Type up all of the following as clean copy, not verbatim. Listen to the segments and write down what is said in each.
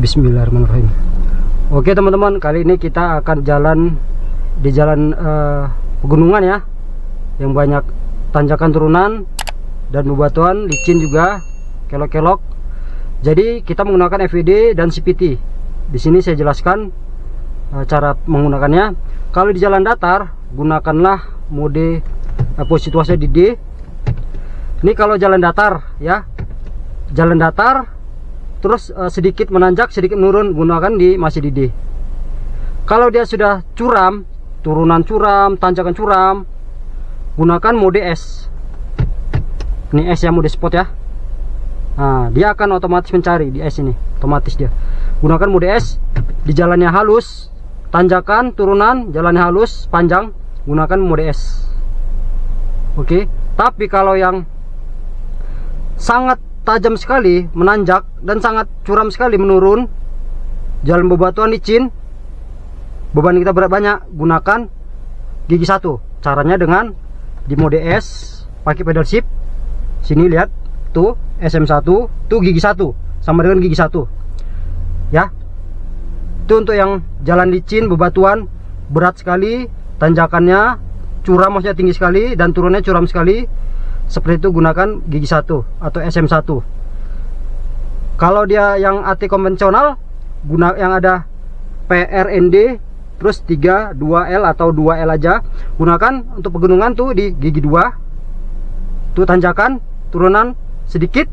Bismillahirrahmanirrahim. Oke teman-teman, kali ini kita akan jalan di jalan pegunungan ya, yang banyak tanjakan turunan dan bebatuan, licin juga, kelok-kelok. Jadi kita menggunakan FWD dan CVT. Di sini saya jelaskan cara menggunakannya. Kalau di jalan datar, gunakanlah mode posisi di D. Ini kalau jalan datar ya, jalan datar terus sedikit menanjak, sedikit menurun, gunakan masih di D. Kalau dia sudah curam, turunan curam, tanjakan curam, gunakan mode S. Ini S ya, mode sport ya. Nah, dia akan otomatis mencari di S ini, otomatis dia. Gunakan mode S. Di jalannya halus, tanjakan, turunan, jalannya halus, panjang, gunakan mode S. Oke. Tapi kalau yang sangat tajam sekali menanjak dan sangat curam sekali menurun, jalan bebatuan licin, beban kita berat banyak, gunakan gigi 1. Caranya dengan di mode S, pakai pedal shift. Sini lihat tuh, SM1 tuh gigi 1 sama dengan gigi 1 ya. Itu untuk yang jalan licin, bebatuan berat sekali, tanjakannya curam, maksudnya tinggi sekali, dan turunnya curam sekali. Seperti itu gunakan gigi 1 atau SM1. Kalau dia yang AT konvensional, yang ada PRND terus 3, 2L atau 2L aja, gunakan untuk pegunungan tuh di gigi 2. Tuh tanjakan, turunan sedikit,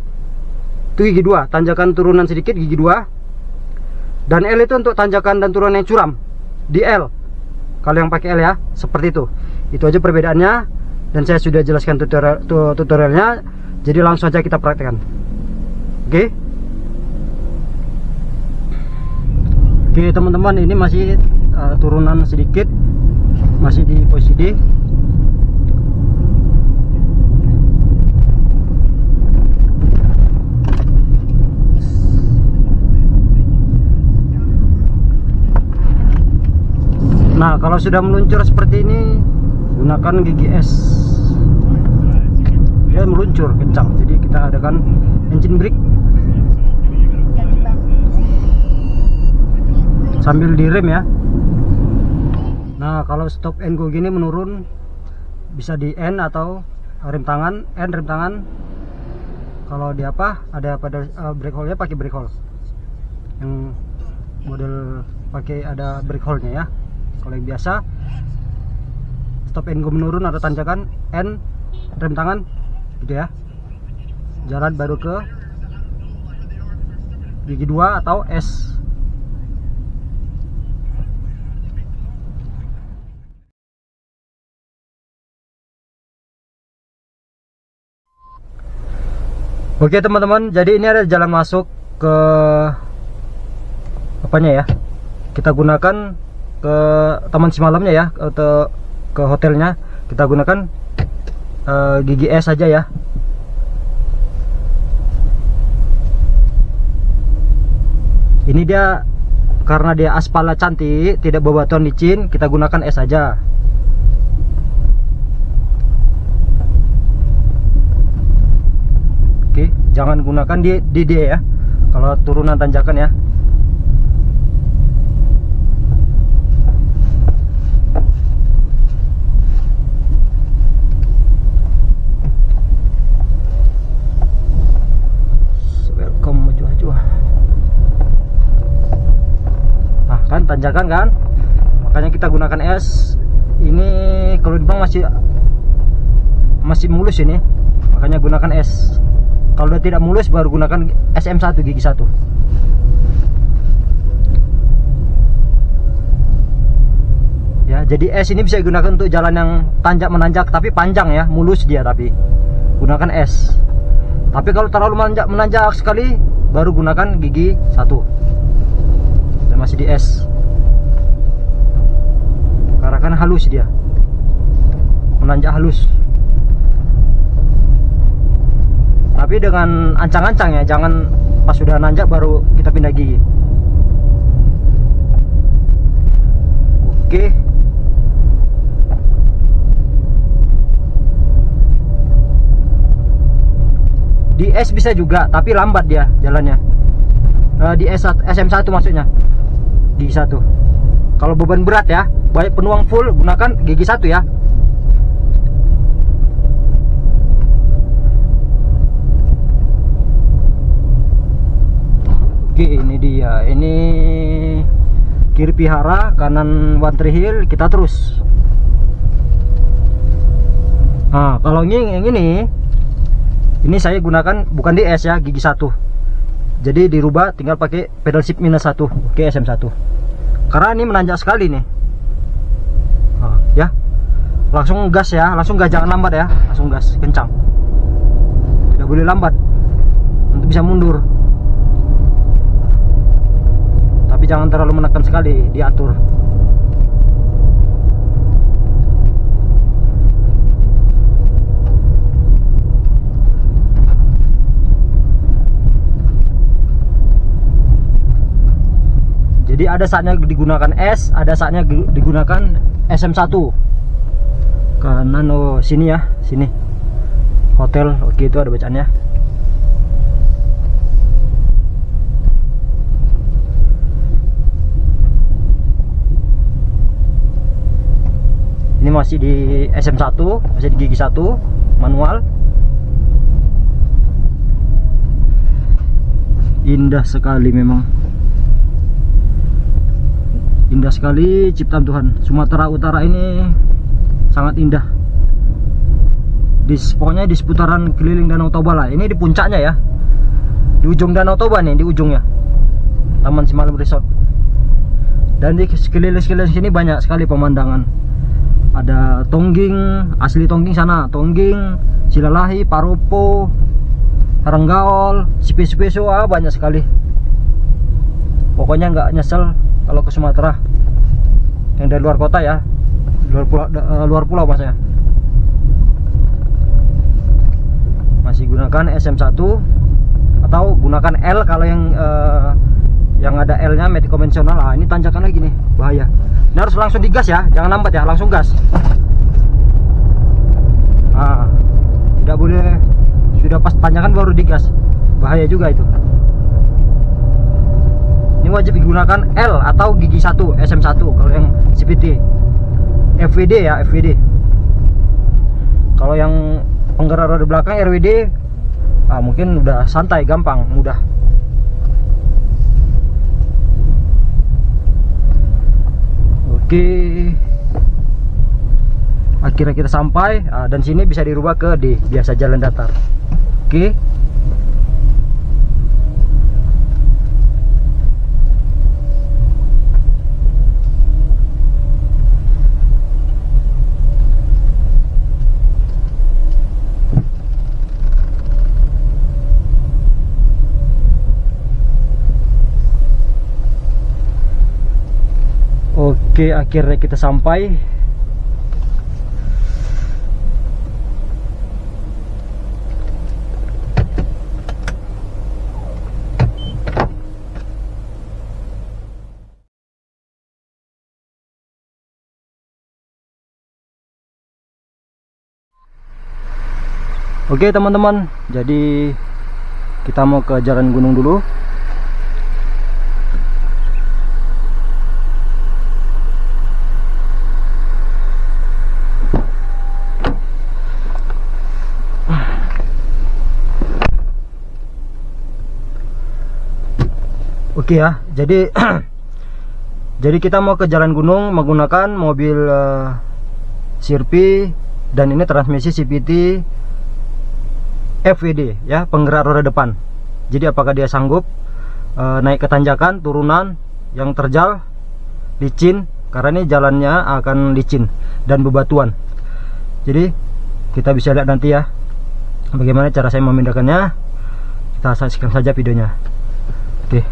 tuh gigi 2, tanjakan turunan sedikit gigi 2. Dan L itu untuk tanjakan dan turunan yang curam, di L. Kalau yang pakai L ya, seperti itu. Itu aja perbedaannya. Dan saya sudah jelaskan tutorialnya, jadi langsung aja kita praktekkan. Oke. Oke teman-teman, ini masih turunan sedikit, masih di posisi D. Nah, kalau sudah meluncur seperti ini, gunakan gigi S. Dia meluncur kencang, jadi kita adakan engine brake sambil direm ya. Nah, kalau stop and go gini menurun, bisa di N atau rem tangan, N rem tangan. Kalau di apa, ada pada brake hole-nya, pakai brake hole yang model pakai ada brake hole-nya ya. Kalau yang biasa stop and go menurun atau tanjakan, N rem tangan gitu ya. Jalan baru ke gigi 2 atau S. Oke teman-teman, jadi ini ada jalan masuk ke apanya ya, kita gunakan ke taman semalamnya ya, atau ke hotelnya. Kita gunakan gigi S saja ya. Ini dia, karena dia aspalnya cantik, tidak bebatuan licin, kita gunakan S saja. Oke, jangan gunakan di D ya, kalau turunan tanjakan ya. Tanjakan kan, makanya kita gunakan S. Ini kalau dibilang masih mulus ini, makanya gunakan S. Kalau udah tidak mulus baru gunakan SM1 gigi 1 ya. Jadi S ini bisa digunakan untuk jalan yang tanjak menanjak tapi panjang ya, mulus dia, tapi gunakan S. Tapi kalau terlalu menanjak sekali baru gunakan gigi 1. Dan masih di S karena kan halus, dia menanjak halus. Tapi dengan ancang-ancang ya, jangan pas sudah nanjak baru kita pindah gigi. Oke. Di S bisa juga, tapi lambat dia jalannya. di SM1 maksudnya, gigi 1. Kalau beban berat ya, baik penuang full gunakan gigi 1 ya. Oke, ini dia. Ini kiri Pihara, kanan One Tree Hill, kita terus. Nah, kalau yang ini saya gunakan bukan DS ya, gigi 1. Jadi dirubah tinggal pakai pedal shift -1 ke SM1. Karena ini menanjak sekali nih. Nah, ya. Langsung gas ya, langsung gas, jangan lambat ya. Langsung gas kencang. Tidak boleh lambat. Nanti bisa mundur. Tapi jangan terlalu menekan sekali, diatur. Jadi ada saatnya digunakan S, ada saatnya digunakan SM1. Kanan, oh sini ya, sini. Hotel, oke itu ada bacaannya. Ini masih di SM1, masih di gigi 1 manual. Indah sekali memang. Indah sekali ciptaan Tuhan. Sumatera Utara ini sangat indah. Pokoknya di seputaran keliling Danau Toba lah. Ini di puncaknya ya. Di ujung Danau Toba nih, di ujungnya. Taman Simalem Resort. Dan di sekeliling sini banyak sekali pemandangan. Ada Tongging, asli Tongging sana, Tongging, Silalahi, Paropo, Harenggaol, Sipe-Sipe, banyak sekali. Pokoknya nggak nyesel kalau ke Sumatera. Yang dari luar kota ya, luar pulau maksudnya. Masih gunakan SM1 atau gunakan L kalau yang ada L-nya metik konvensional. Ah, ini tanjakan lagi nih, bahaya. Ini harus langsung digas ya, jangan lambat ya, langsung gas. Ah, tidak boleh sudah pas tanjakan baru digas, bahaya juga itu. Ini wajib digunakan L atau gigi 1 SM1 kalau yang CVT. FWD ya, FWD. Kalau yang penggerak roda belakang RWD, mungkin udah santai, gampang, mudah. Oke, akhirnya kita sampai. Dan sini bisa dirubah ke D, biasa jalan datar. Oke. Oke, akhirnya kita sampai. Oke teman-teman, jadi kita mau ke jalan gunung dulu. Oke ya, jadi jadi kita mau ke jalan gunung menggunakan mobil Sirpi, dan ini transmisi CVT FWD ya, penggerak roda depan. Jadi apakah dia sanggup naik ke tanjakan, turunan yang terjal, licin, karena ini jalannya akan licin dan bebatuan. Jadi kita bisa lihat nanti ya bagaimana cara saya memindahkannya. Kita saksikan saja videonya. Oke,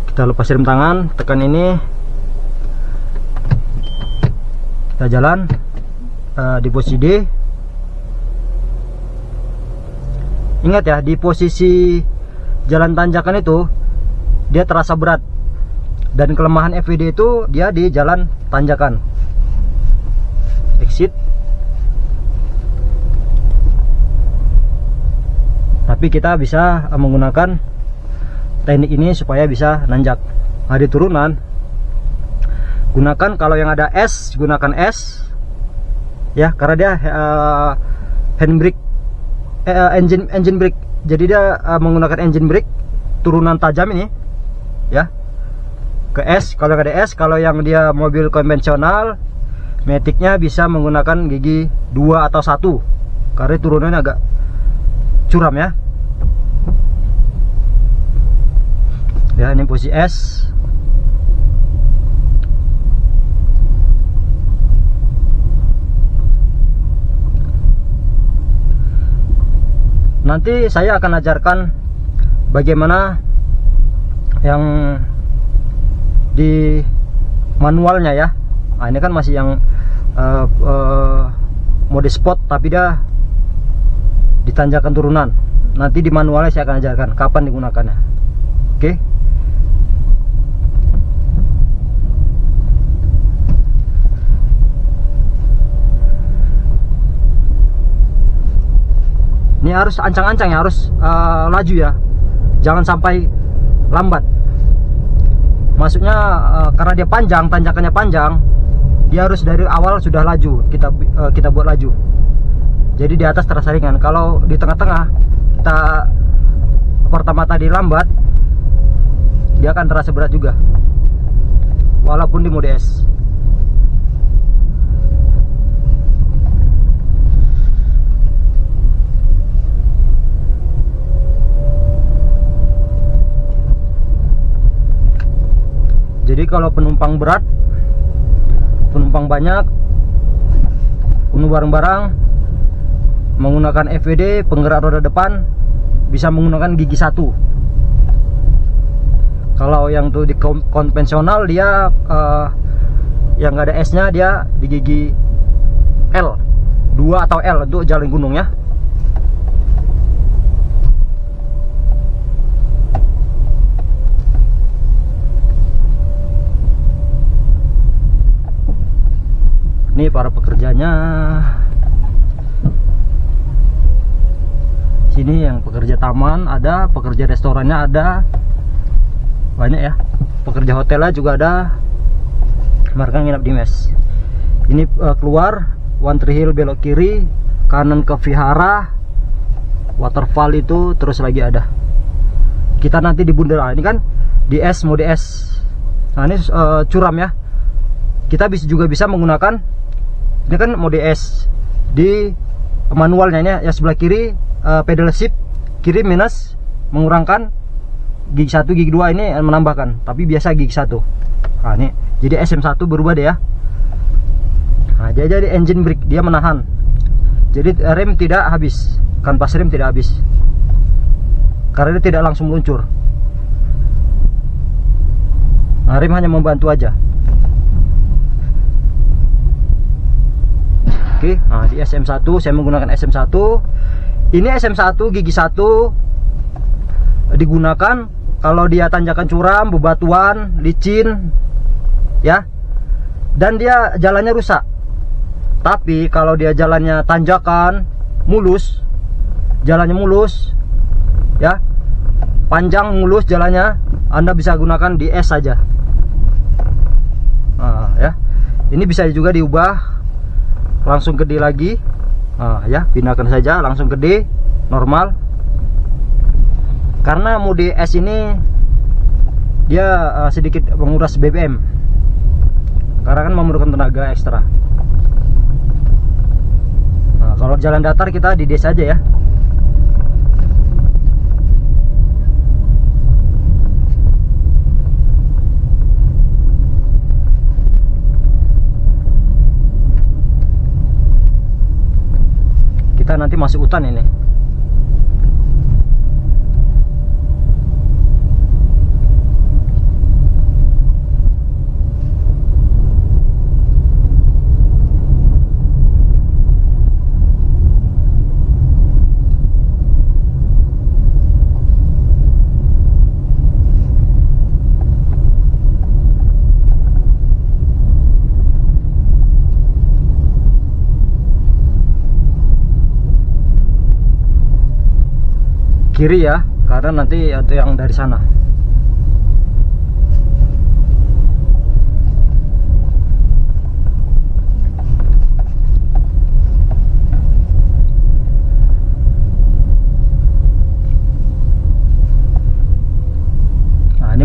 kita lepas rem tangan, tekan ini, kita jalan di posisi D. Ingat ya, di posisi jalan tanjakan itu dia terasa berat, dan kelemahan FWD itu dia di jalan tanjakan. Exit. Tapi kita bisa menggunakan teknik ini supaya bisa nanjak. Nah, di turunan gunakan, kalau yang ada S gunakan S ya, karena dia handbrake, engine brake. Jadi dia menggunakan engine brake turunan tajam ini ya, ke S kalau ada S. Kalau yang dia mobil konvensional maticnya bisa menggunakan gigi 2 atau 1 karena turunannya agak curam ya. Ya, ini posisi S. Nanti saya akan ajarkan bagaimana yang di manualnya ya. Nah, ini kan masih yang mode sport, tapi dia ditanjakan turunan. Nanti di manualnya saya akan ajarkan kapan digunakannya. Oke. Ini harus ancang-ancang ya, harus laju ya, jangan sampai lambat. Maksudnya karena dia panjang, tanjakannya panjang, dia harus dari awal sudah laju, kita buat laju. Jadi di atas terasa ringan. Kalau di tengah-tengah kita pertama tadi lambat, dia akan terasa berat juga, walaupun di mode S. Jadi kalau penumpang berat, penumpang banyak, penuh barang-barang, menggunakan FWD penggerak roda depan bisa menggunakan gigi 1. Kalau yang tuh di konvensional dia yang nggak ada S-nya, dia di gigi L, 2 atau L untuk jalan gunung ya. Ini para pekerjanya. Sini yang pekerja taman ada, pekerja restorannya ada, banyak ya. Pekerja hotelnya juga ada. Mereka nginap di mes. Ini keluar One Tree Hill, belok kiri, kanan ke Vihara, waterfall itu, terus lagi ada. Kita nanti di Bundaran. Ini kan di S, mode S. Nah, ini curam ya. Kita juga bisa menggunakan, ini kan mode S, di manualnya ini ya, sebelah kiri pedal shift, kiri minus mengurangkan, gigi 1 gigi 2 ini menambahkan, tapi biasa gigi 1. Nah, ini jadi SM1 berubah deh ya. Nah, jadi engine brake, dia menahan, jadi rem tidak habis, kanvas rem tidak habis karena dia tidak langsung meluncur. Nah, rem hanya membantu aja. Oke, nah di SM1 saya menggunakan SM1. Ini SM1 gigi 1 digunakan kalau dia tanjakan curam, bebatuan, licin ya. Dan dia jalannya rusak. Tapi kalau dia jalannya tanjakan, mulus, jalannya mulus ya, panjang mulus jalannya, Anda bisa gunakan di S saja. Nah, ya. Ini bisa juga diubah langsung gede lagi. Nah, ya, pindahkan saja langsung gede normal. Karena mode S ini dia sedikit menguras BBM, karena kan memerlukan tenaga ekstra. Nah, kalau jalan datar kita di D saja ya. Kita nanti masuk hutan ini. Kiri ya, karena nanti itu yang dari sana.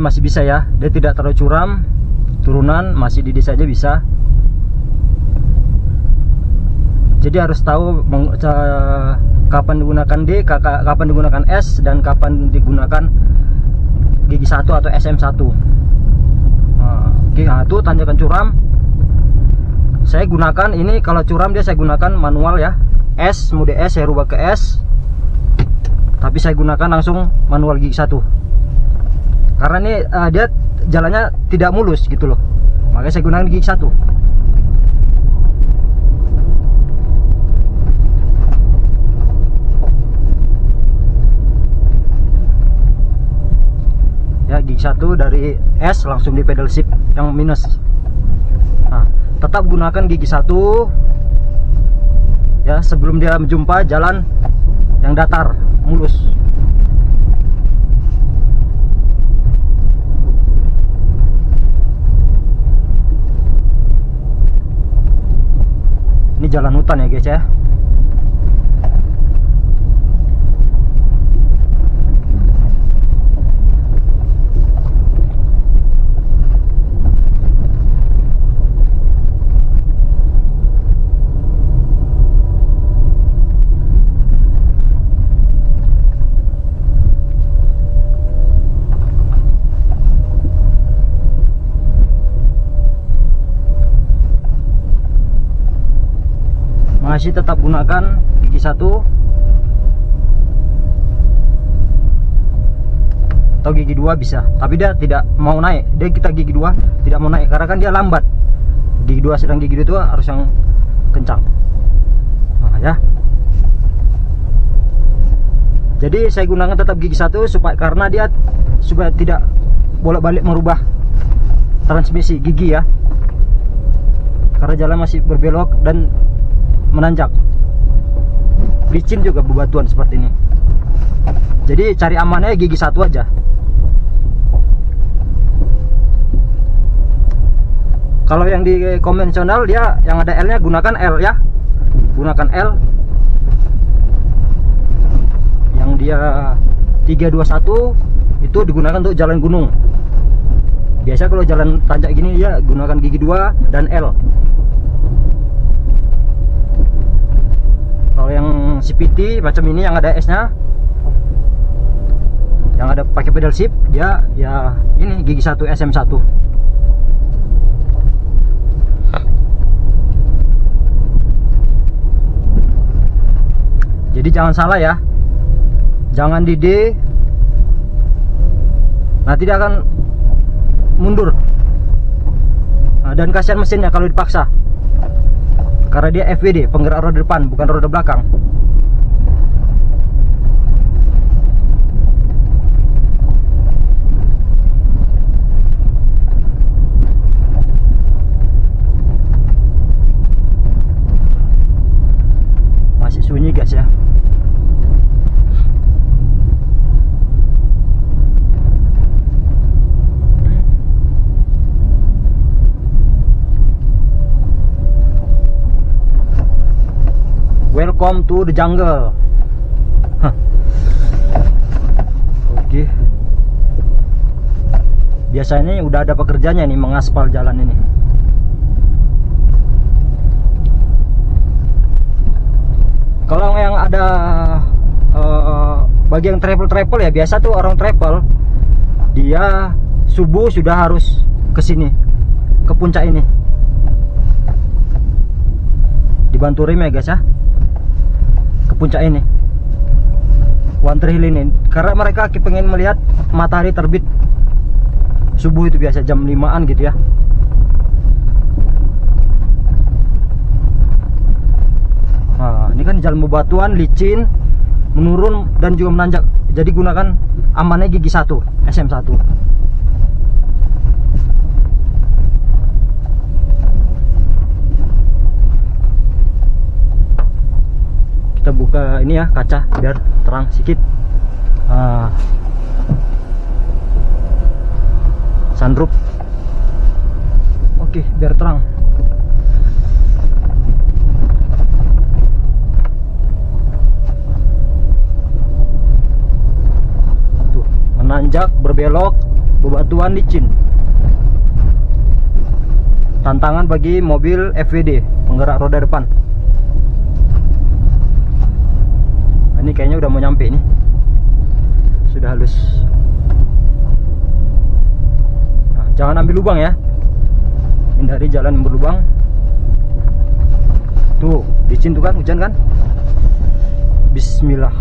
masih bisa ya, dia tidak terlalu curam, turunan masih di desa aja bisa. Jadi harus tahu kapan digunakan D, kapan digunakan S, dan kapan digunakan gigi 1 atau SM1. Nah, itu tanjakan curam. Saya gunakan ini, kalau curam dia saya gunakan manual ya, S, mode S saya rubah ke S. Tapi saya gunakan langsung manual gigi 1. Karena ini dia jalannya tidak mulus gitu loh. Makanya saya gunakan gigi 1. Ya, gigi 1 dari S langsung di pedal shift yang minus. Nah, tetap gunakan gigi 1 ya sebelum dia menjumpa jalan yang datar mulus. Ini jalan hutan ya guys ya. Masih tetap gunakan gigi 1 atau gigi 2 bisa, tapi dia tidak mau naik. Kita gigi 2 tidak mau naik karena kan dia lambat. Gigi 2 sedang gigi 2 harus yang kencang. Nah, ya. Jadi saya gunakan tetap gigi 1 karena dia supaya tidak bolak-balik merubah transmisi gigi ya. Karena jalan masih berbelok dan menanjak, licin juga bebatuan seperti ini. Jadi cari amannya gigi 1 aja. Kalau yang di konvensional dia yang ada L nya gunakan L ya, gunakan L. Yang dia 321 itu digunakan untuk jalan gunung. Biasa kalau jalan tanjak gini ya gunakan gigi 2 dan L. Kalau yang CPT macam ini yang ada S-nya, yang ada pakai pedal shift, dia ya ini gigi 1 SM1. Jadi jangan salah ya, jangan di D, nanti dia akan mundur. Nah, dan kasihan mesinnya kalau dipaksa. Karena dia FWD, penggerak roda depan, bukan roda belakang. Masih sunyi guys ya. Welcome to the jungle. Oke. Biasanya udah ada pekerjanya nih mengaspal jalan ini. Kalau yang ada bagi yang travel ya, biasa tuh orang travel dia subuh sudah harus ke sini, ke puncak ini. Dibantu rem ya guys ya, ke puncak ini, One Tree Hill ini, karena mereka pengen melihat matahari terbit subuh. Itu biasa jam 5-an gitu ya. Nah, ini kan jalan bebatuan, licin, menurun dan juga menanjak. Jadi gunakan amannya gigi 1 SM1. Kita buka ini ya kaca biar terang sedikit. Sunroof. Oke, biar terang. Tuh, menanjak, berbelok, bebatuan licin. Tantangan bagi mobil FWD penggerak roda depan. Nah, ini kayaknya udah mau nyampe nih. Sudah halus. Nah, jangan ambil lubang ya. Hindari jalan yang berlubang. Tuh, licin tuh kan, hujan kan? Bismillah.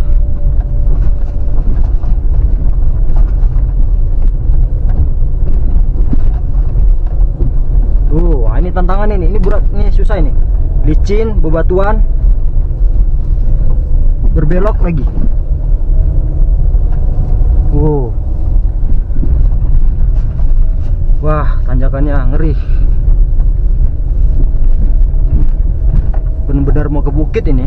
Tuh, ini tantangan ini berat, ini susah ini. Licin, bebatuan, berbelok lagi. Wah, tanjakannya ngeri. Benar-benar mau ke bukit ini.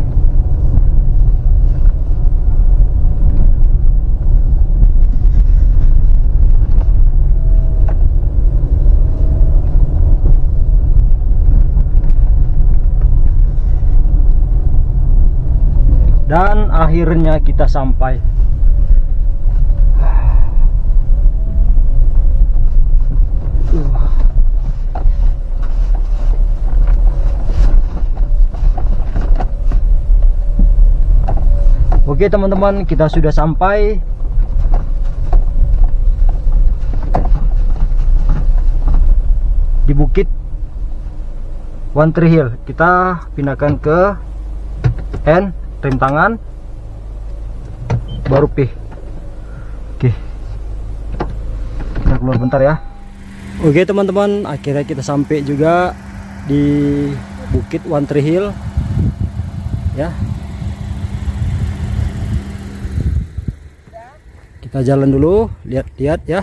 Dan akhirnya kita sampai. Oke teman-teman, kita sudah sampai. Di bukit One Tree Hill. Kita pindahkan ke N, rem tangan, baru P. Oke, kita keluar bentar ya. Oke teman-teman, akhirnya kita sampai juga di bukit One Tree Hill ya. Kita jalan dulu, lihat-lihat ya.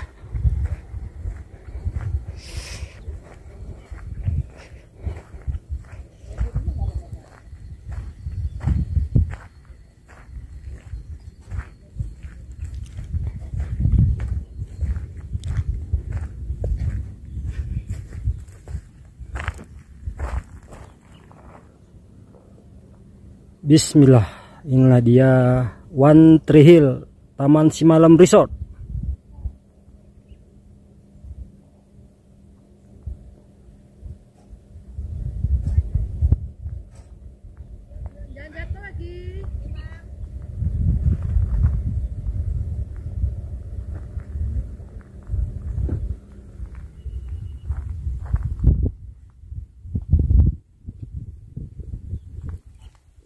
Bismillah, inilah dia One Tree Hill, Taman Simalam Resort.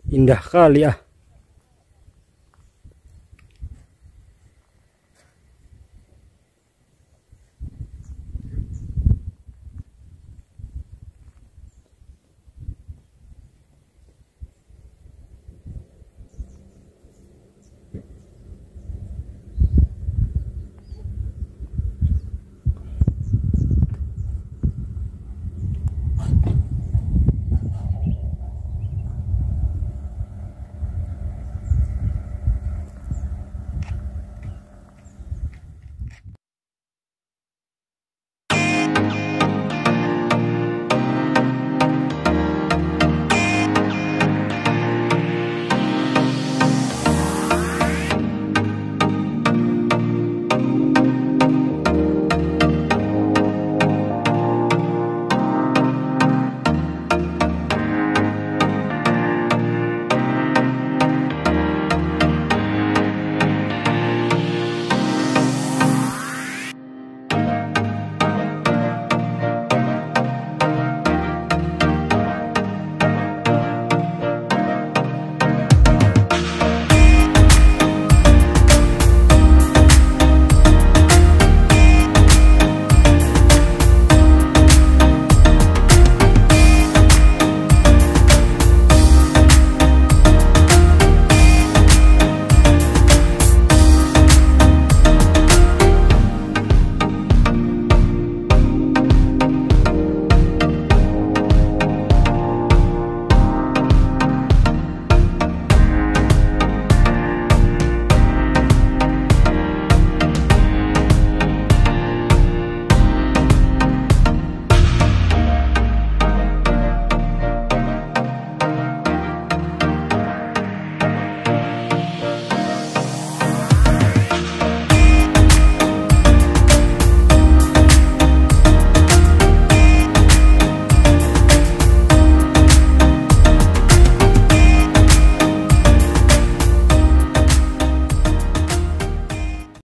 Indah kali ya.